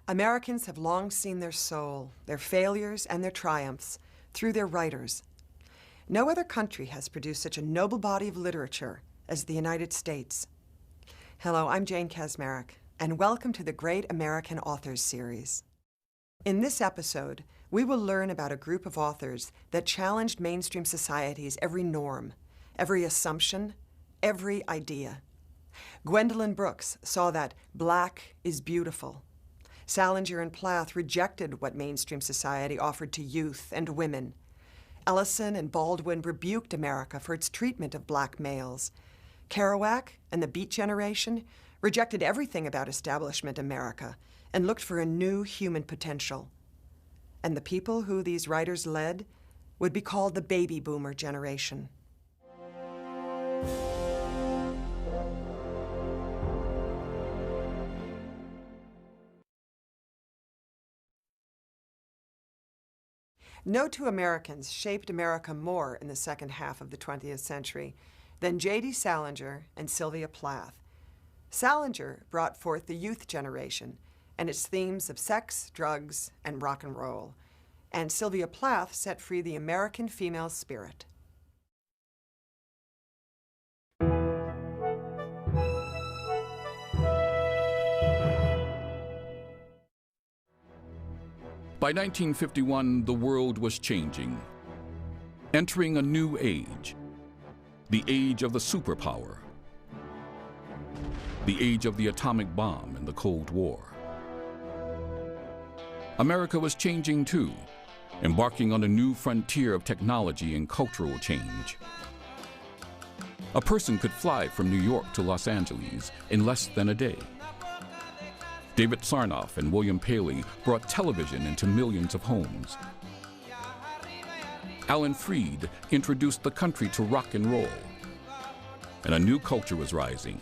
Americans have long seen their soul, their failures and their triumphs, through their writers. No other country has produced such a noble body of literature as the United States. Hello, I'm Jane Kaczmarek, and welcome to the Great American Authors Series. In this episode, we will learn about a group of authors that challenged mainstream society's every norm, every assumption, every idea. Gwendolyn Brooks saw that black is beautiful. Salinger and Plath rejected what mainstream society offered to youth and women. Ellison and Baldwin rebuked America for its treatment of black males. Kerouac and the Beat Generation rejected everything about establishment America and looked for a new human potential. And the people who these writers led would be called the baby boomer generation. No two Americans shaped America more in the second half of the 20th century than J.D. Salinger and Sylvia Plath. Salinger brought forth the youth generation and its themes of sex, drugs, and rock and roll, and Sylvia Plath set free the American female spirit. By 1951, the world was changing, entering a new age, the age of the superpower, the age of the atomic bomb and the Cold War. America was changing too, embarking on a new frontier of technology and cultural change. A person could fly from New York to Los Angeles in less than a day. David Sarnoff and William Paley brought television into millions of homes. Alan Freed introduced the country to rock and roll. And a new culture was rising,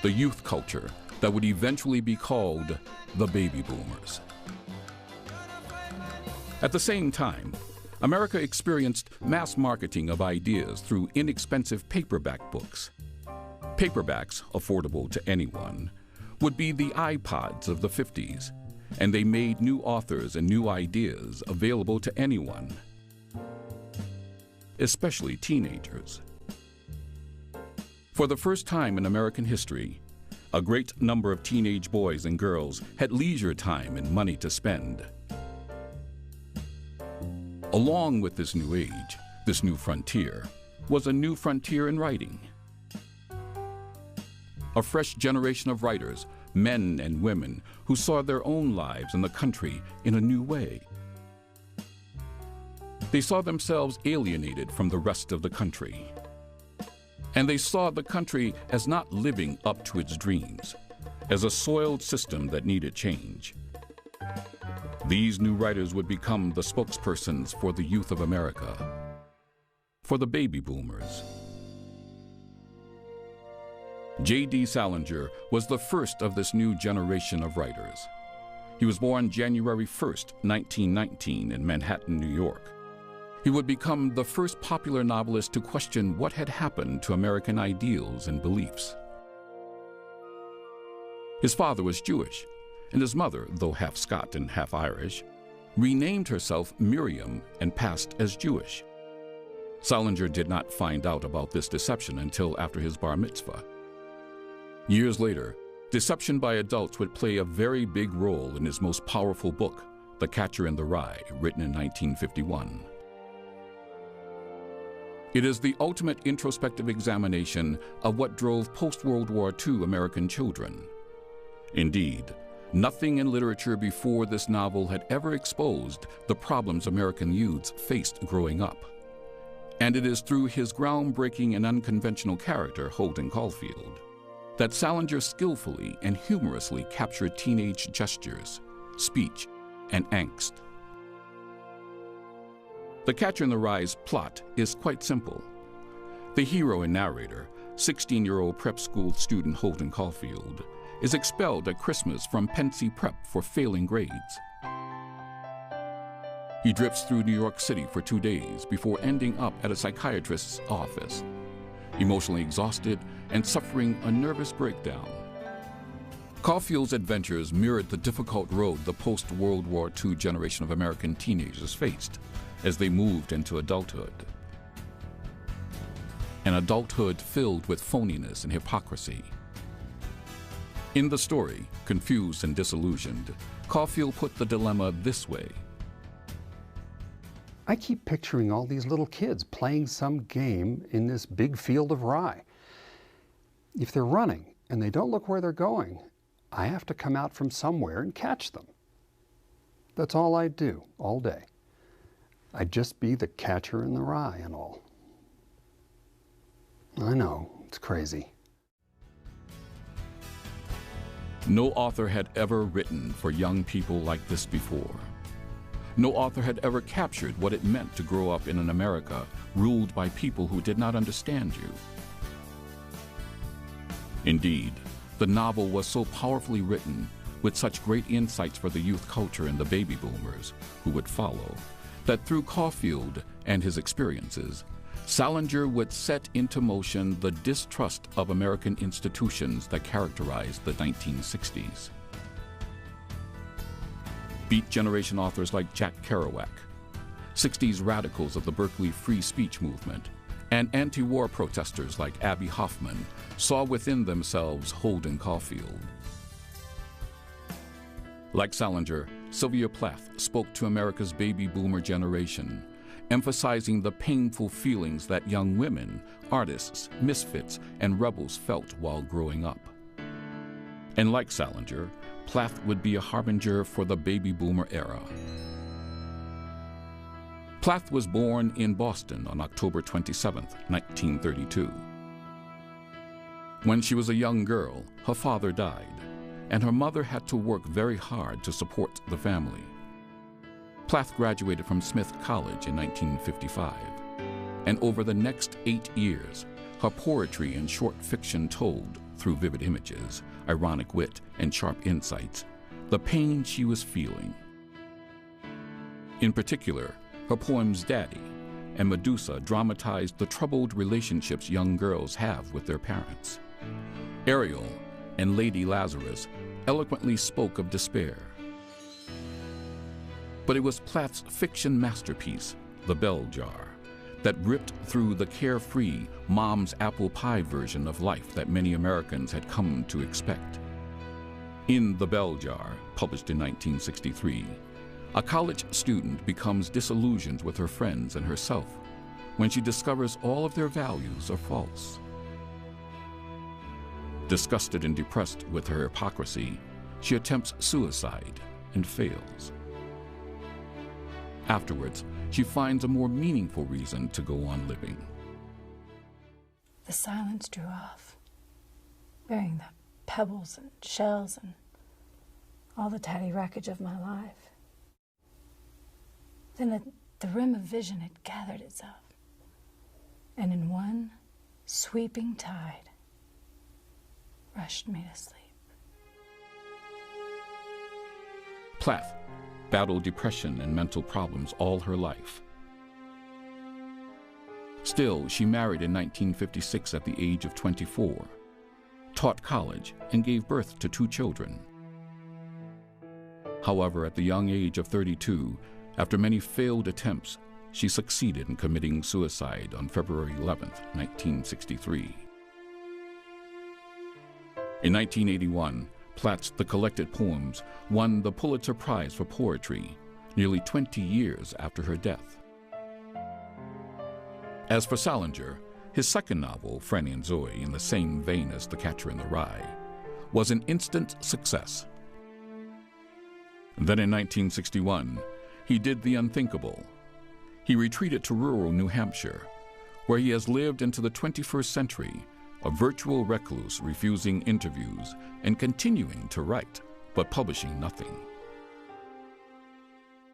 the youth culture that would eventually be called the baby boomers. At the same time, America experienced mass marketing of ideas through inexpensive paperback books. Paperbacks, affordable to anyone, would be the iPods of the 50s, and they made new authors and new ideas available to anyone, especially teenagers. For the first time in American history, a great number of teenage boys and girls had leisure time and money to spend. Along with this new age, this new frontier, was a new frontier in writing. A fresh generation of writers, men and women, who saw their own lives and the country in a new way. They saw themselves alienated from the rest of the country. And they saw the country as not living up to its dreams, as a soiled system that needed change. These new writers would become the spokespersons for the youth of America, for the baby boomers. J.D. Salinger was the first of this new generation of writers. He was born January 1st, 1919 in Manhattan, New York. He would become the first popular novelist to question what had happened to American ideals and beliefs. His father was Jewish, and his mother, though half Scot and half Irish, renamed herself Miriam and passed as Jewish. Salinger did not find out about this deception until after his bar mitzvah. Years later, deception by adults would play a very big role in his most powerful book, The Catcher in the Rye, written in 1951. It is the ultimate introspective examination of what drove post-World War II American children. Indeed, nothing in literature before this novel had ever exposed the problems American youths faced growing up. And it is through his groundbreaking and unconventional character, Holden Caulfield, that Salinger skillfully and humorously captured teenage gestures, speech, and angst. The Catcher in the Rye's plot is quite simple. The hero and narrator, 16-year-old prep school student Holden Caulfield, is expelled at Christmas from Pensy Prep for failing grades. He drifts through New York City for 2 days before ending up at a psychiatrist's office, emotionally exhausted and suffering a nervous breakdown. Caulfield's adventures mirrored the difficult road the post-World War II generation of American teenagers faced as they moved into adulthood. An adulthood filled with phoniness and hypocrisy. In the story, Confused and Disillusioned, Caulfield put the dilemma this way. I keep picturing all these little kids playing some game in this big field of rye. If they're running and they don't look where they're going, I have to come out from somewhere and catch them. That's all I'd do all day. I'd just be the catcher in the rye and all. I know, it's crazy. No author had ever written for young people like this before. No author had ever captured what it meant to grow up in an America ruled by people who did not understand you. Indeed, the novel was so powerfully written, with such great insights for the youth culture and the baby boomers who would follow, that through Caulfield and his experiences, Salinger would set into motion the distrust of American institutions that characterized the 1960s. Beat generation authors like Jack Kerouac, 60s radicals of the Berkeley free speech movement, and anti-war protesters like Abbie Hoffman saw within themselves Holden Caulfield. Like Salinger, Sylvia Plath spoke to America's baby boomer generation, emphasizing the painful feelings that young women, artists, misfits, and rebels felt while growing up. And like Salinger, Plath would be a harbinger for the baby boomer era. Plath was born in Boston on October 27, 1932. When she was a young girl, her father died, and her mother had to work very hard to support the family. Plath graduated from Smith College in 1955, and over the next 8 years, her poetry and short fiction told, through vivid images, ironic wit, and sharp insights, the pain she was feeling. In particular, her poems Daddy and Medusa dramatized the troubled relationships young girls have with their parents. Ariel and Lady Lazarus eloquently spoke of despair. But it was Plath's fiction masterpiece, The Bell Jar, that ripped through the carefree mom's apple pie version of life that many Americans had come to expect. In The Bell Jar, published in 1963, a college student becomes disillusioned with her friends and herself when she discovers all of their values are false. Disgusted and depressed with her hypocrisy, she attempts suicide and fails. Afterwards, she finds a more meaningful reason to go on living. The silence drew off, bearing the pebbles and shells and all the tatty wreckage of my life. Then at the rim of vision, it gathered itself, and in one sweeping tide, rushed me to sleep. Plath battled depression and mental problems all her life. Still, she married in 1956 at the age of 24, taught college, and gave birth to 2 children. However, at the young age of 32, after many failed attempts, she succeeded in committing suicide on February 11, 1963. In 1981, Plath's The Collected Poems won the Pulitzer Prize for Poetry, nearly 20 years after her death. As for Salinger, his second novel, Franny and Zoe, in the same vein as The Catcher in the Rye, was an instant success. Then in 1961, he did the unthinkable. He retreated to rural New Hampshire, where he has lived into the 21st century, a virtual recluse refusing interviews and continuing to write, but publishing nothing.